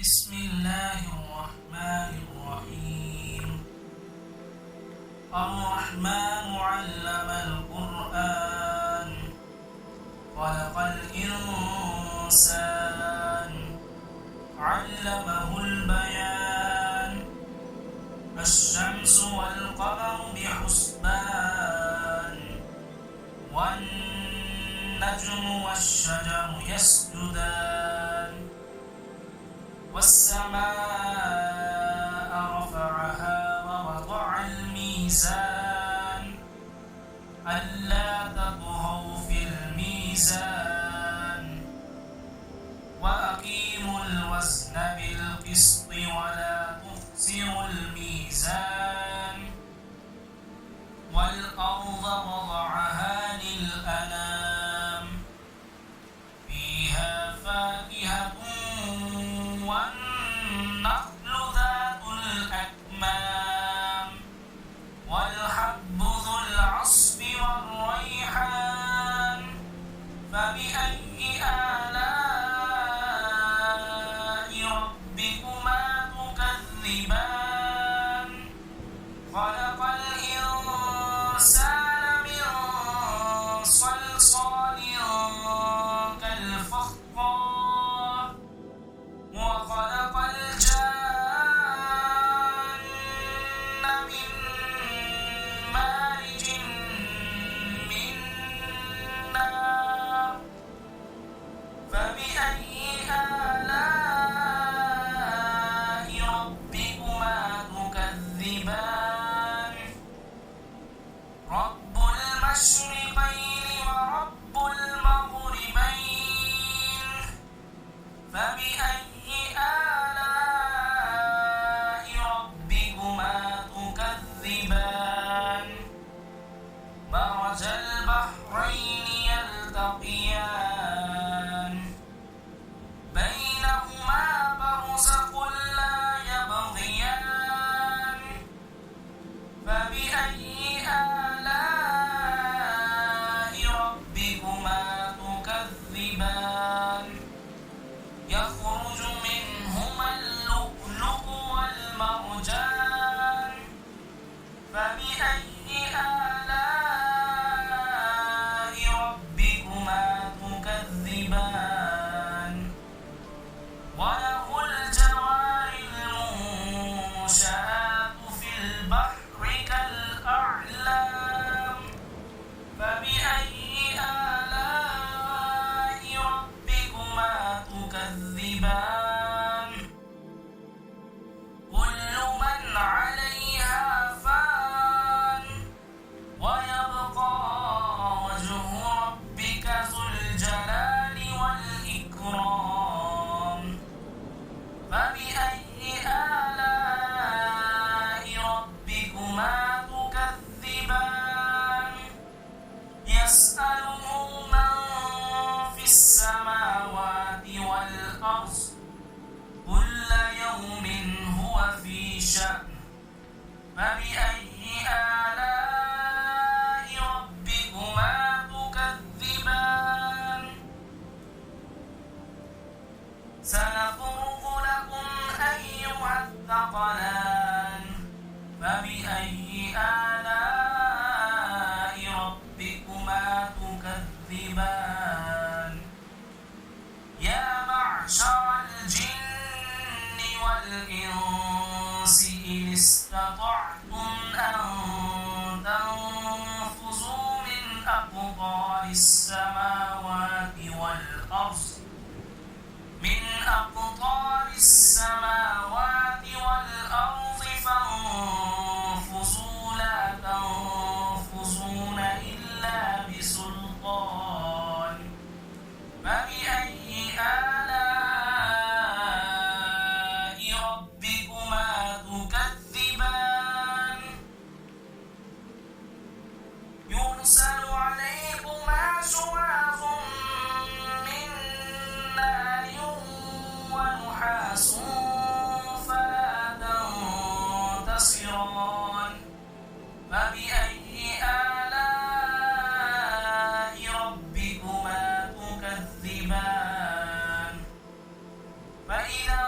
بسم الله الرحمن الرحيم. الرحمن علم القرآن خلق الإنسان علمه البيان الشمس والقمر بحسبان والنجم والشجر يسجدان والسماء رفعها ووضع الميزان ألا تطغوا في الميزان وأقيموا الوزن بالقسط ولا تخسروا الميزان والأرض وضعها للأنام فيها فاكهة والنخل ذات الأكمام والحب ذو العصف والريحان فبأي آلاء ربكما تكذبان خلق الإنسان من صلصال كالفخار وخلق الجان من مارج من نار فبأي آلاء ربكما تكذبان رب المشرقين ورب المغربين فبأي آلاء ربكما تكذبان مرج البحرين يلتقيان بينهما برزخ لا يبغيان فبأي آلاء ربكما تكذبان يخرج منهما اللؤلؤ والمرجان فبأي آلاء ربكما تكذبان وله الجوار المنشآت في البحر كالأعلام فبأي آلاء ربكما تكذبان كل من عليها فان ويبقى وجه ربك ذو الجلال والإكرام فبأي آلاء ربكما تكذبان يسأله من في السماوات والأرض كل يوم هو في شأن فبأي آلاء ربكما تكذبان سنفرغ لكم أيها الثقلان فبأي آلاء ربكما تكذبان يا معشر الجن والإنس إن استطعتم أن تنفذوا من أقطار السماوات والأرض فانفذوا لا تنفذون إلا بسلطان فبأي آلاء ربكما تكذبان يرسل عليكما شواظ من نار ونحاس فلا تنتصران فبأي آلاء ربكما تكذبان فإذا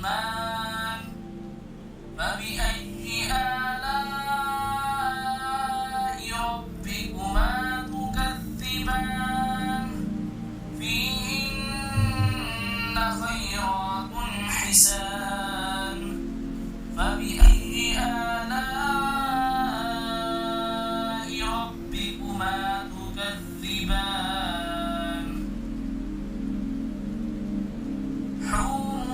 الرحمن فبأي آلاء ربكما تكذبان فيهن خيرات حسان فبأي آلاء ربكما تكذبان حور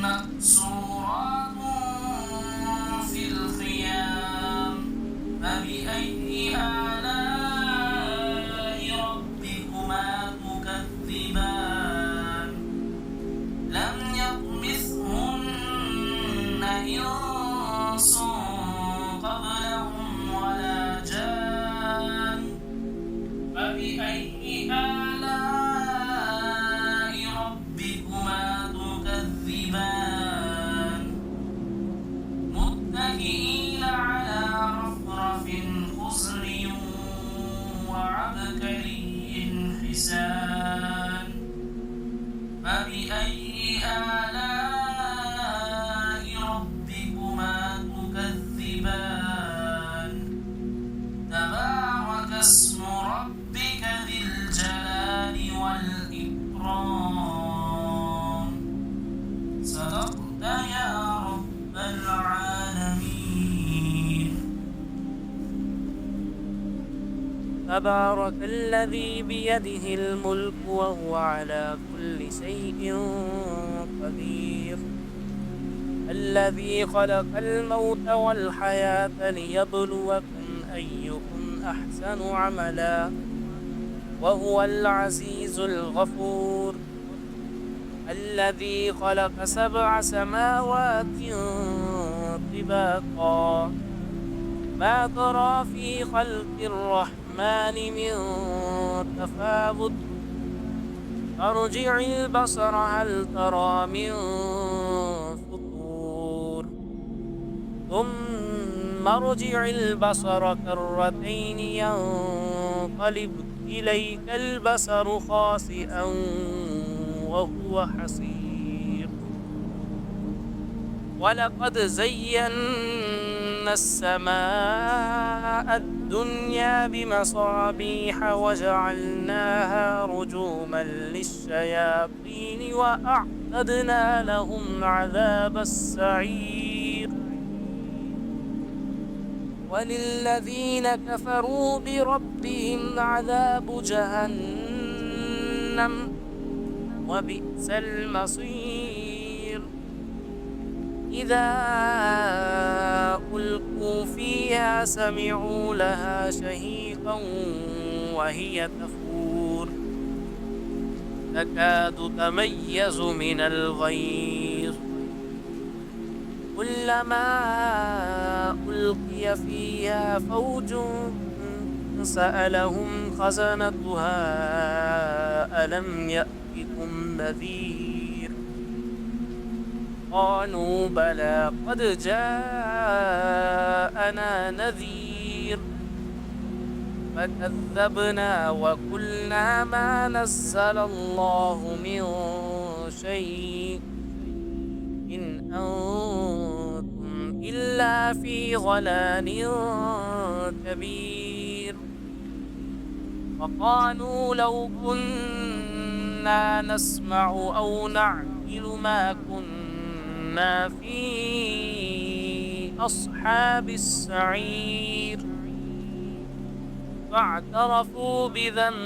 مقصورات في الخيام فبأي آلاء ربكما تكذبان لم يطمثهن إنس قبلهم ولا جان فبأي آلاء ربكما تكذبان متكئين على رفرف خضر وعبقري حسان فبأي آلاء ربكما تكذبان تبارك اسم ربك ذي الجلال والإكرام صدقت يا رب العالمين. تبارك الذي بيده الملك وهو على كل شيء قدير الذي خلق الموت والحياة ليبلوكم أيكم أحسن عملا وهو العزيز الغفور الذي خلق 7 سماوات طباقا ما ترى في خلق الرحمن من تفاوت ارجع البصر هل ترى من فطور ثم ارجع البصر كرتين ينقلب إليك البصر خاسئا وهو حسير ولقد زينا السماء الدنيا بمصابيح وجعلناها رجوما للشياطين وأعتدنا لهم عذاب السعير وللذين كفروا بربهم عذاب جهنم وبئس المصير إذا ألقوا فيها سمعوا لها شهيقا وهي تفور تكاد تميز من الغيظ كلما ألقي فيها فوج سألهم خزنتها ألم يأتكم نذير قالوا بلى قد جاءنا نذير فكذبنا وقلنا ما نزل الله من شيء إن أنتم إلا في ضلال كبير وقالوا لو كنا نسمع أو نعقل ما كنا في أصحاب السعير فاعترفوا بذنبهم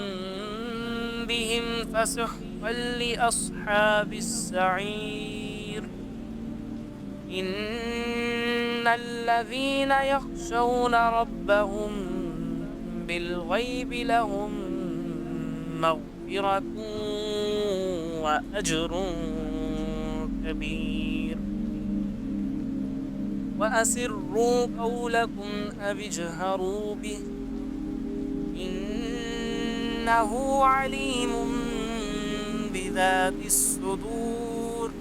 فسحقا لأصحاب السعير إن الذين يخشون ربهم بالغيب لهم مغفرة وأجر كبير وأسروا قولكم أو اجهروا به إنه عليم بذات الصدور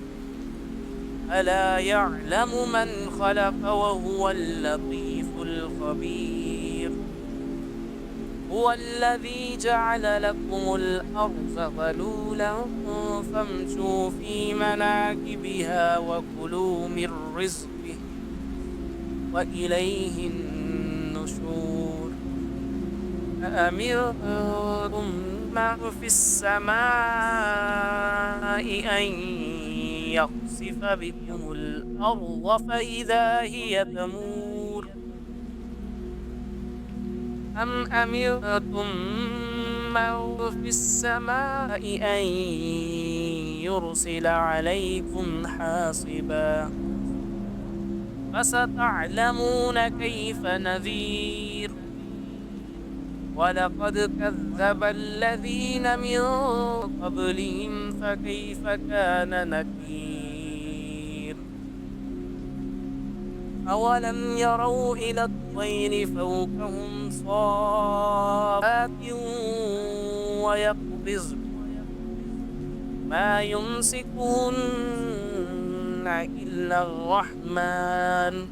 ألا يعلم من خلق وهو اللطيف الخبير هو الذي جعل لكم الأرض ذلولا فامشوا في مناكبها وكلوا من رزقه وإليه النشور أأمنتم من في السماء أن يخسف بكم الأرض فإذا هي تمور أم أمنتم من في السماء أن يرسل عليكم حاصبا فستعلمون كيف نذير ولقد كذب الذين من قبلهم فكيف كان نكير أولم يروا إلى الطير فوقهم صافات ويقبضن ما يمسكهن إلا الرحمن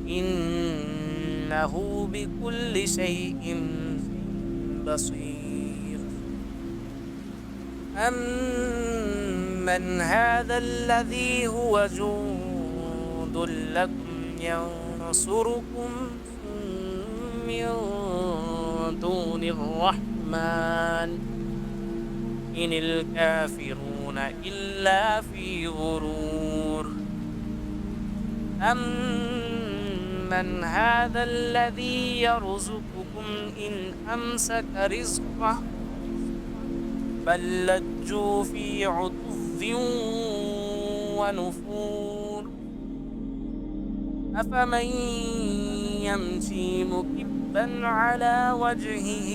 إنه بكل شيء بصير أمن هذا الذي هو جند لكم ينصركم من دون الرحمن إن الكافرون إلا في غرور أمن هذا الذي يرزقكم إن أمسك رزقه بل لجوا في عتو ونفور أفمن يمشي مكبا على وجهه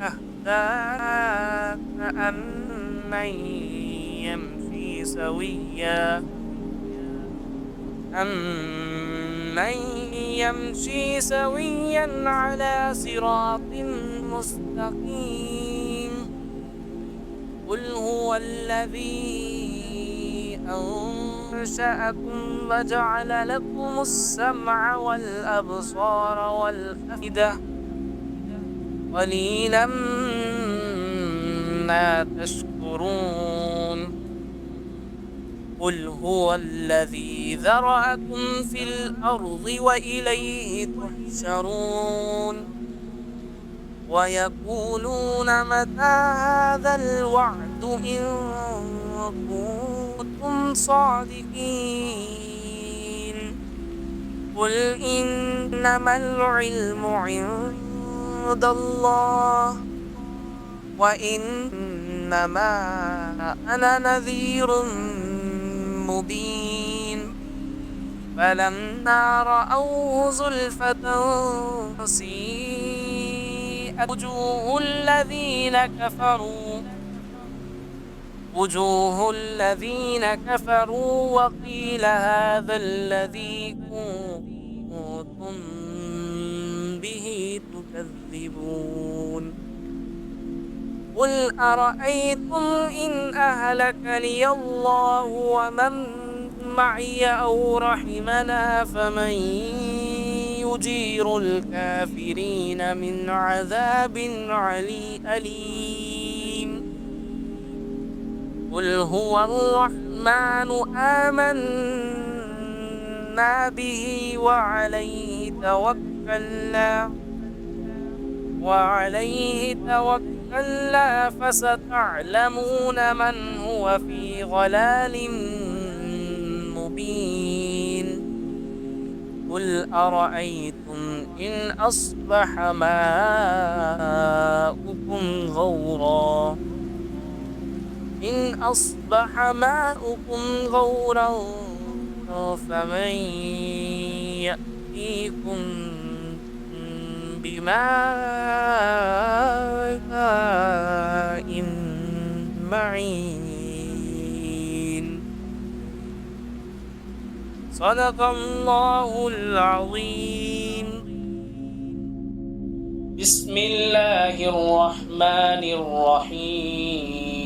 أهدى أمن يمشي سويا على صراط مستقيم قل هو الذي أنشأكم وجعل لكم السمع والأبصار والأفئدة قليلا ما تشكرون قل هو الذي ذرأكم في الأرض وإليه تحشرون ويقولون متى هذا الوعد إن كنتم صادقين قل إنما العلم عند الله وإنما أنا نذير مبين فلما رأوه زلفة سيئت وجوه الذين كفروا وقيل هذا الذي كنتم به تكذبون قل أرأيتم إن أهلكني الله ومن معي أو رحمنا فمن يجير الكافرين من عذاب أليم قل هو الرحمن آمنا به وعليه توكلنا فستعلمون من هو في ضلال مبين قل أرأيتم إن أصبح ماؤكم غورا فمن يأتيكم بماء معين صدق الله العظيم. بسم الله الرحمن الرحيم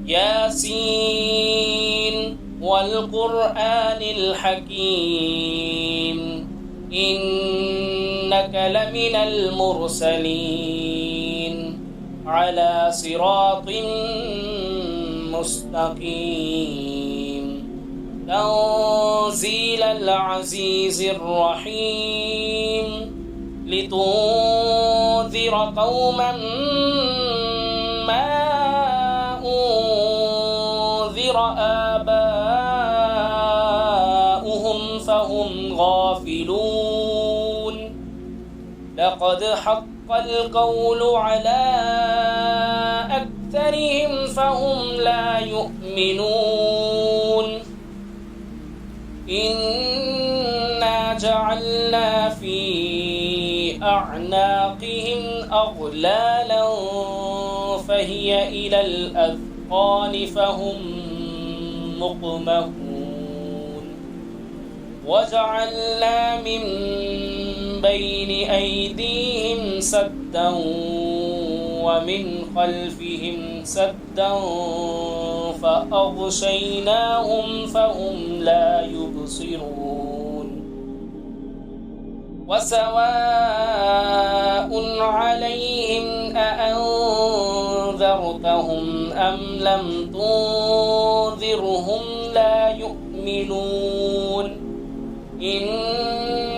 ياسين والقرآن الحكيم إنك لمن المرسلين على صراط مستقيم تنزيل العزيز الرحيم لتنذر قوما ما أنذر آباؤهم فهم غافلون لقد حق القول على أكثرهم فهم لا يؤمنون إنا جعلنا في أعناقهم أغلالا فهي إلى الأذقان فهم مقمحون وجعلنا من بين أيديهم سدا ومن خلفهم سدا فأغشيناهم فهم لا يبصرون وسواء عليهم أأنذرتهم أم لم تنذرهم لا يؤمنون إنما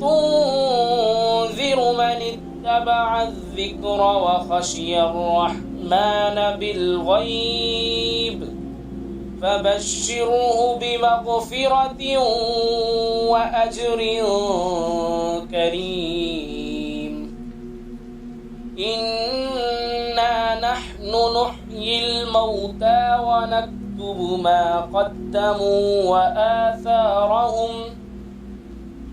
تنذر من اتبع الذكر وخشي الرحمن بالغيب فبشره بمغفرة وأجر كريم إنا نحن نحيي الموتى ونكتب ما قدموا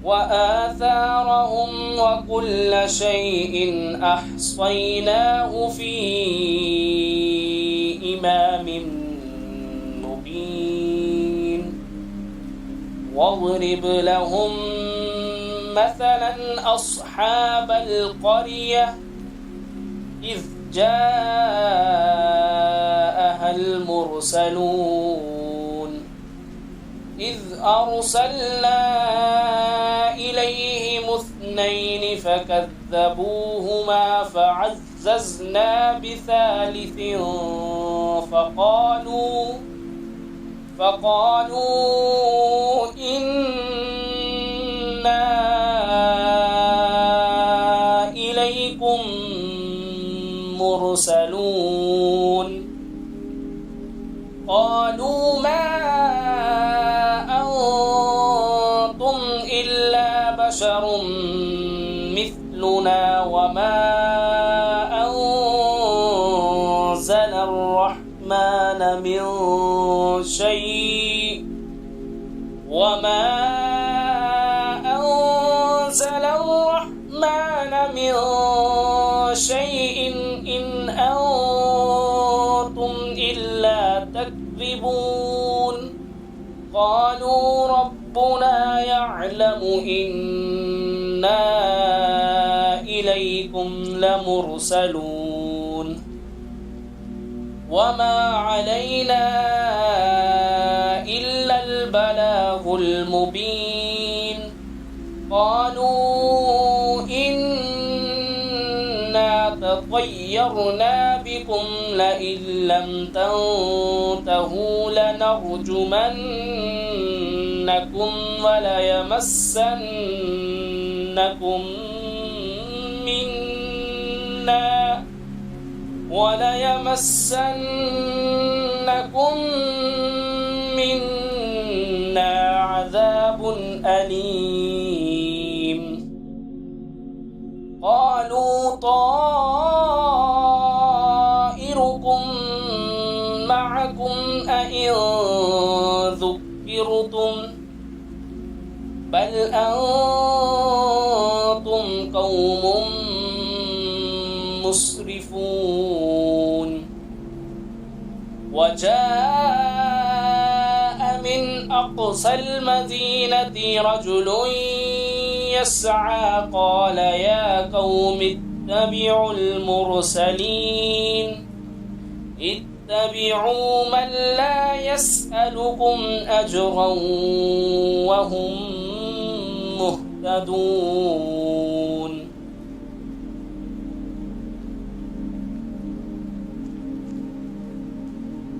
وآثارهم وكل شيء أحصيناه في إمام مبين واضرب لهم مثلا أصحاب القرية إذ جاءها المرسلون إذ أرسلنا إليهم 2 فكذبوهما فعززنا بثالث فقالوا إنا إليكم مرسلون قالوا ما أنتم إلا بشر مثلنا وما أنزل الرحمن من شيء إن أنتم إلا تكذبون قالوا ربنا يعلم إنا إليكم لمرسلون وما علينا إلا البلاغ المبين قالوا إنا تطيرنا بكم لئن لم تنتهوا لنرجمنكم وليمسنكم منا عذاب أليم قالوا طائركم معكم أئن ذكرتم بل أنتم قوم مسرفون وجاء من أقصى المدينة رجل يسعى قال يا قوم اتبعوا المرسلين اتبعوا من لا يسألكم أجرا وهم مهتدون يهتدون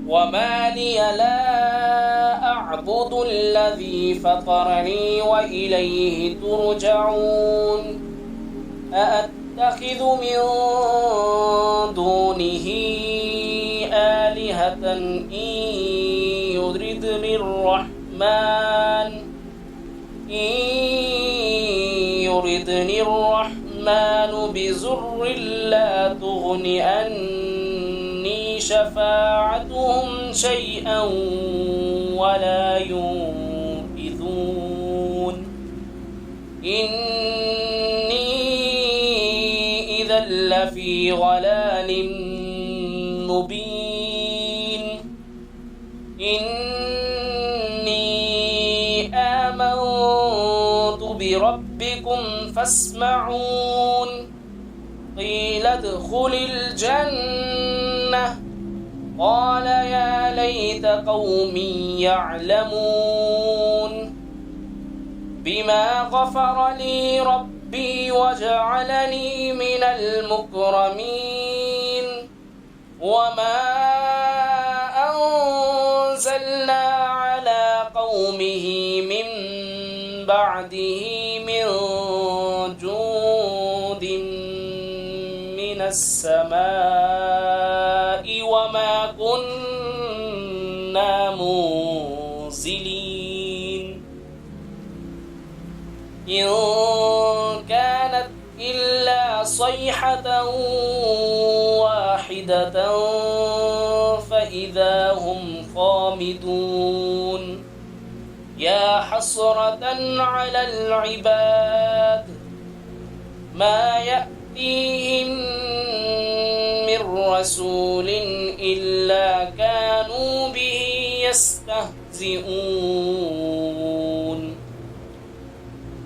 وما لي لا أعبد الذي فطرني وإليه ترجعون أأتخذ من دونه آلهة إن يردني الرحمن بضر لا تغن عني شفاعتهم شيئا ولا ينقذون إني إذا لفي ضلال مبين إني آمنت بربكم فاسمعون قيل ادخل الجنة قال يا ليت قومي يعلمون بما غفر لي ربي وجعلني من المكرمين وما أنزلنا على قومه من بعده من جود من السماء وما كنا منزلين إن كانت إلا صيحة واحدة فإذا هم خامدون يا حسرة على العباد ما يأتيهم من رسول إلا كانوا به يستهزئون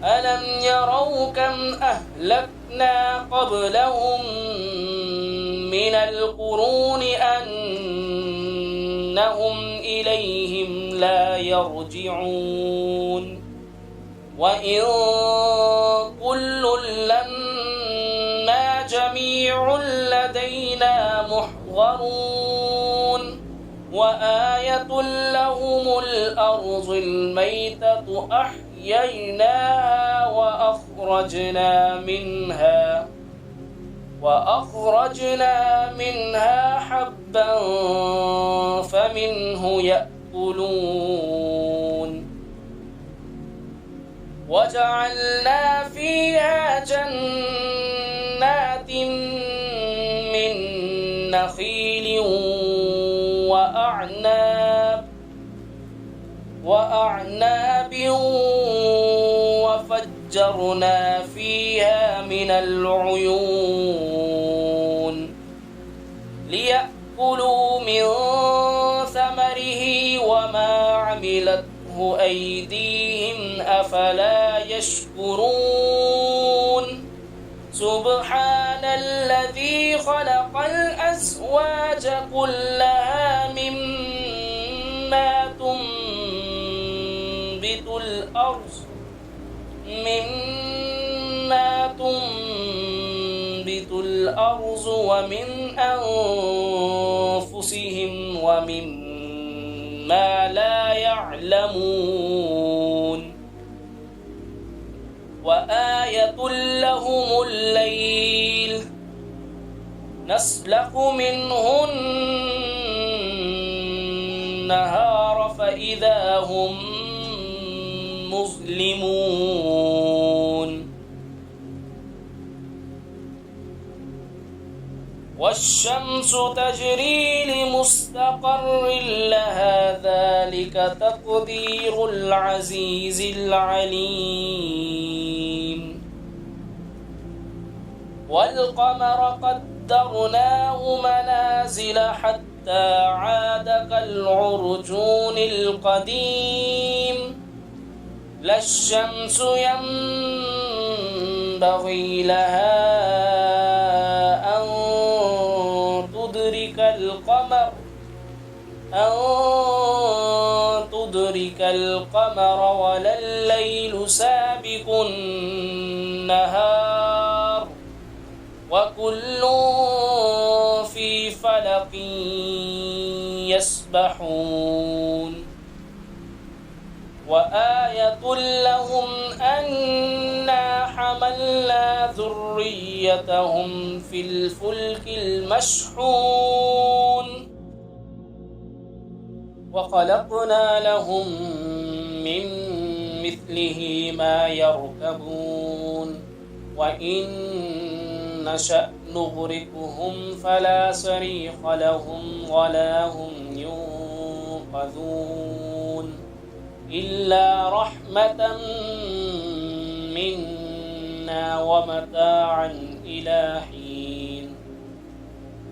ألم يروا كم أهلكنا قبلهم من القرون أنهم إليهم لا يرجعون وإن كل لما جميع لدينا محضرون وآية لهم الأرض الميتة أحييناها وأخرجنا منها حبا فمنه يأكلون وجعلنا فيها جنات من نخيل وأعناب وفجرنا فيها من العيون ليأكلوا من ثمره وما عملته أيديهم أفلا يشكرون سبحان الذي خلق الأزواج كلها مما تنبت الأرض ومن أنفسهم ومما لا يعلمون وآية لهم الليل نسلخ منه النهار فإذا هم مظلمون والشمس تجري لمستقر لها ذلك تقدير العزيز العليم والقمر قدرناه منازل حتى عاد كالعرجون القديم لا الشمس ينبغي لها أن تدرك القمر أن تدرك القمر ولا الليل سابق النهار وكل في فلك يسبحون وآية لهم أنا حملنا ذريتهم في الفلك المشحون وخلقنا لهم من مثله ما يركبون وإن نشأ نغرقهم فلا صريخ لهم ولا هم ينقذون إلا رحمة منا ومتاعا إلى حين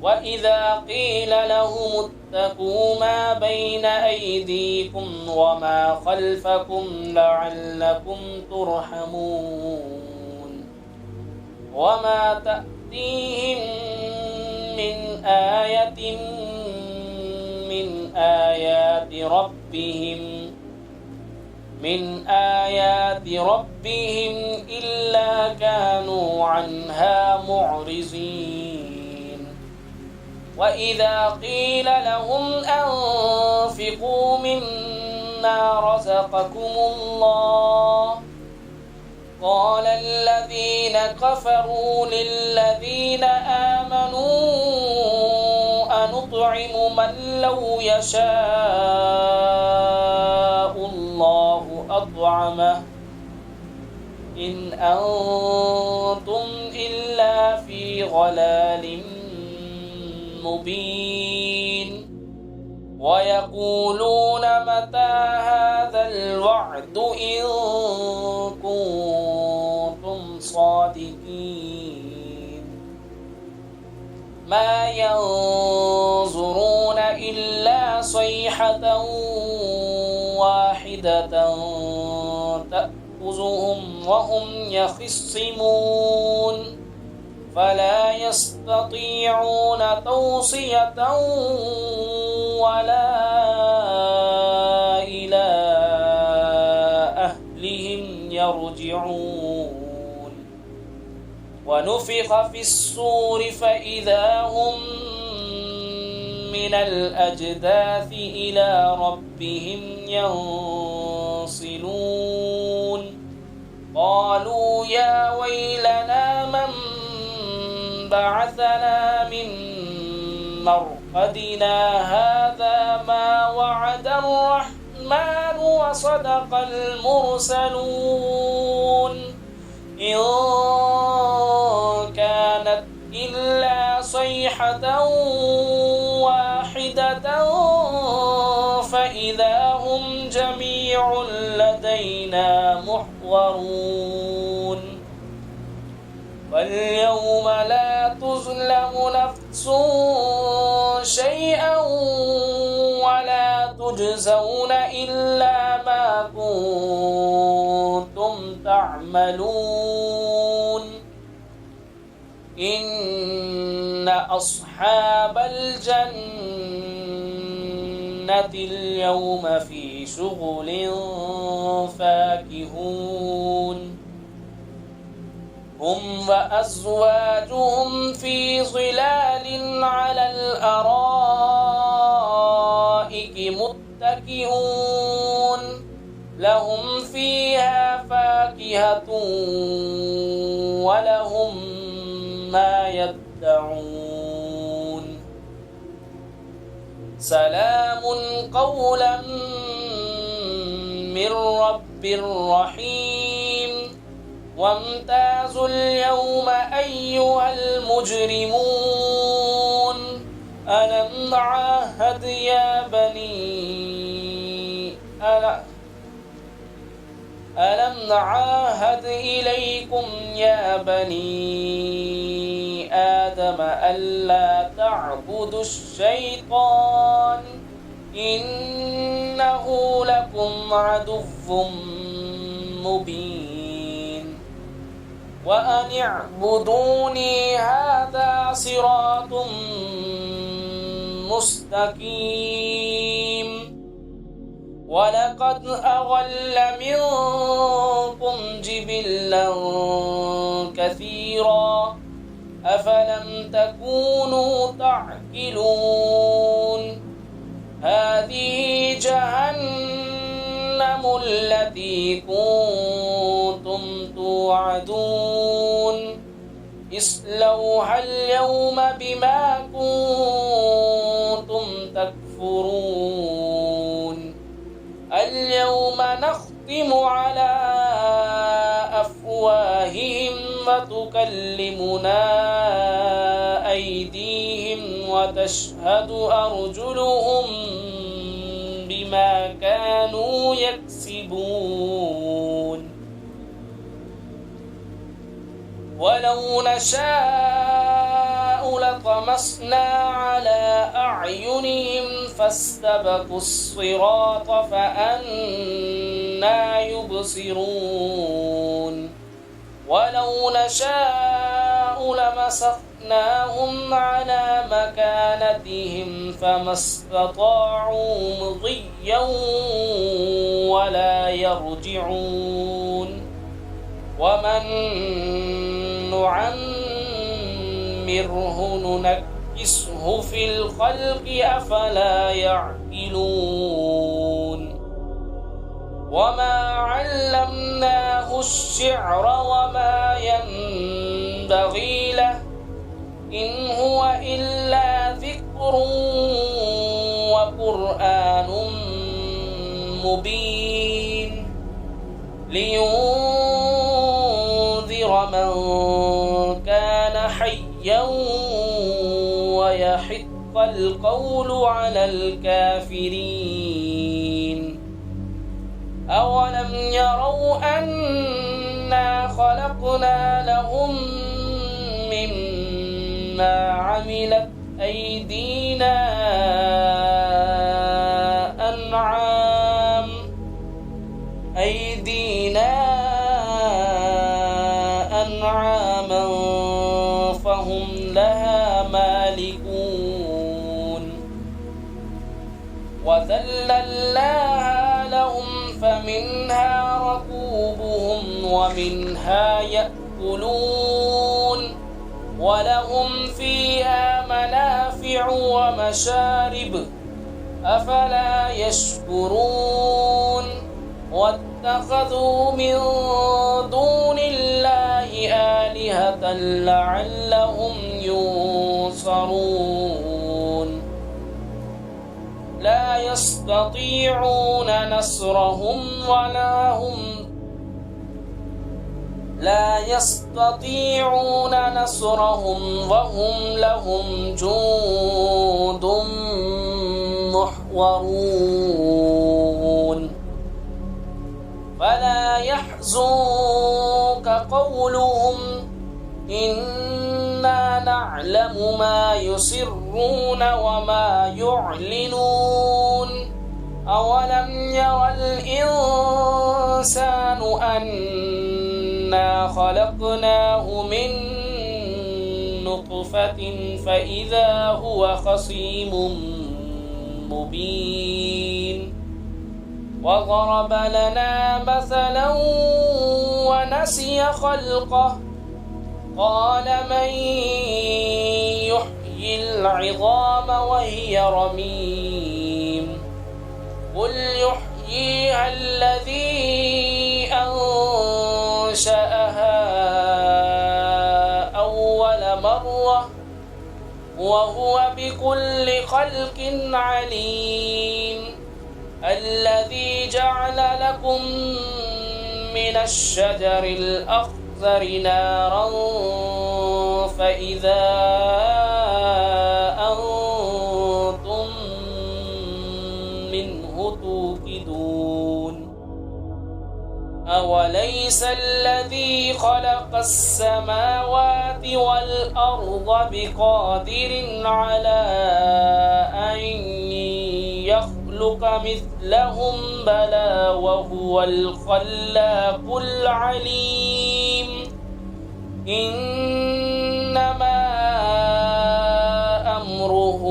وإذا قيل لهم اتقوا ما بين أيديكم وما خلفكم لعلكم ترحمون وما تأتيهم من آية من آيات ربهم إلا كانوا عنها معرضين وإذا قيل لهم أنفقوا مما رزقكم الله قال الذين كفروا للذين آمنوا أنطعم من لو يشاء الله أطعمه إن أنتم إلا في ضلال مبين ويقولون متى هذا الوعد إن كنتم صادقين ما ينظرون إلا صيحة واحدة تأخذهم وهم يخصمون فلا يستطيعون توصية ولا إلى أهلهم يرجعون ونفخ في الصور فإذا هم من الأجداث إلى ربهم ينصلون قالوا يا ويلنا من بعثنا من مرقدنا هذا ما وعد الرحمن وصدق المرسلون إن كانت إلا صيحة واحدة فإذا هم جميع لدينا محضرون فاليوم لا تظلم نفس شيئا ولا تجزون إلا ما كنتم تعملون إن أصحاب الجنة اليوم في شغل فاكهون هم وأزواجهم في ظلال على الأرائك متكئون لهم فيها فاكهة ولهم ما يدعون سلام قولا من رب رحيم وامتازوا اليوم أيها المجرمون ألم عاهد يا بني ألم نعاهد إليكم يا بني آدم ألا تعبدوا الشيطان إنه لكم عدو مبين وأن اعبدوني هذا صراط مستقيم ولقد أضل منكم جبلا كثيرا أفلم تكونوا تعقلون هذه جهنم التي كنتم توعدون اصلوها اليوم بما كنتم تكفرون اليوم نختم على أفواههم وتكلمنا أيديهم وتشهد أرجلهم بما كانوا يكسبون ولو نشاء لطمسنا على أعينهم فاستبقوا الصراط فأنى يبصرون ولو نشاء لمسخناهم على مكانتهم فما استطاعوا مضيا ولا يرجعون ومن نعمره ننكسه في الخلق أفلا يعقلون وما علمناه الشعر وما ينبغي له إن هو إلا ذكر وقرآن مبين لينذر من كان حيا ويحق القول على الكافرين أولم يروا أنا خلقنا لهم مما عملت أيدينا أنعاما فهم لها مالكون وذللناها لهم فمنها ركوبهم ومنها يأكلون ولهم فيها منافع ومشارب أفلا يشكرون واتخذوا من دون الله آلهة لعلهم ينصرون لا يستطيعون نصرهم وهم لهم جند محضرون فلا يحزنك قولهم إنا نعلم ما يسرون وما يعلنون أولم ير الإنسان أنا خلقناه من نطفة فإذا هو خصيم مبين وضرب لنا مثلا ونسي خلقه قال من يحيي العظام وهي رميم قل يحييها الذي أنشأها أول مرة وهو بكل خلق عليم الذي جعل لكم من الشجر الأخضر نارا فإذا أنتم منه توقدون أوليس الذي خلق السماوات والأرض بقادر على أن يخلق مثلهم بلى وهو الخلاق العليم إنما أمره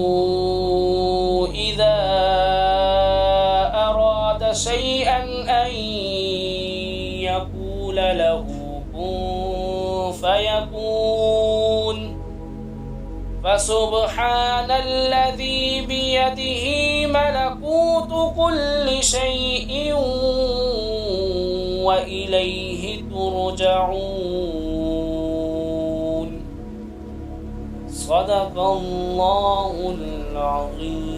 فسبحان الذي بيده ملكوت كل شيء وإليه ترجعون. صدق الله العظيم.